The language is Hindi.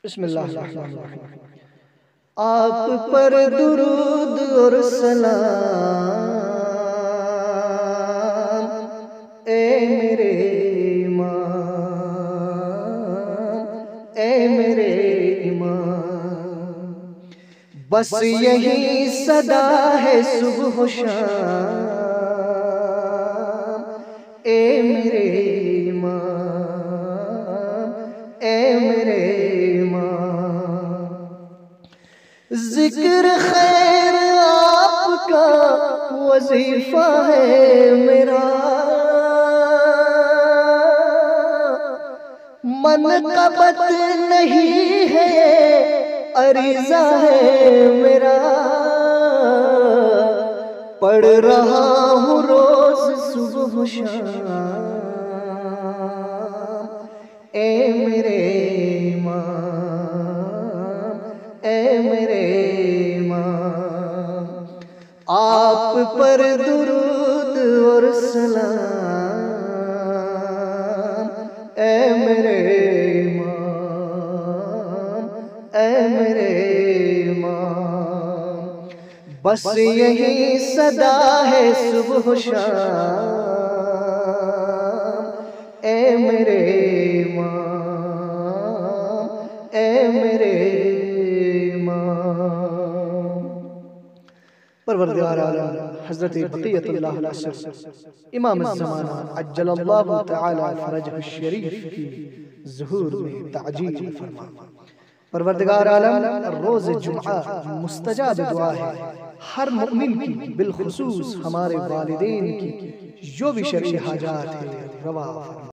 बिस्मिल्लाह। आप पर दुरूद और सलाम ए मेरे इमाम, ए मेरे इमाम। बस यही सदा है सुबह शाम ए मेरे इमाम, ए मेरे जिक्र खैर आपका वजीफा है मेरा, मनक़बत नहीं है अरीज़ा है मेरा। पढ़ रहा हूँ रोज सुबह शाम ए मेरे इमाम, ए मेरे इमाम। आप पर दुरूद और सलाम ए मेरे इमाम, ए मेरे इमाम। बस यही सदा है सुबह शाम ए मेरे इमाम, ए मेरे परवरदिगार आलम हज़रत बक़ियतुल्लाह अलैहि इमाम ज़माना अज्जलल्लाहु तआला फ़रजहु शरीफ की ज़ुहूर में ताजील फरमा। परवरदिगार आलम रोज़ जुम्आ मुस्तजाब दुआ है हर मुमिन की, बिलखुसूस हमारे वालिदैन की जो भी शरई हाजात है रवा फरमा।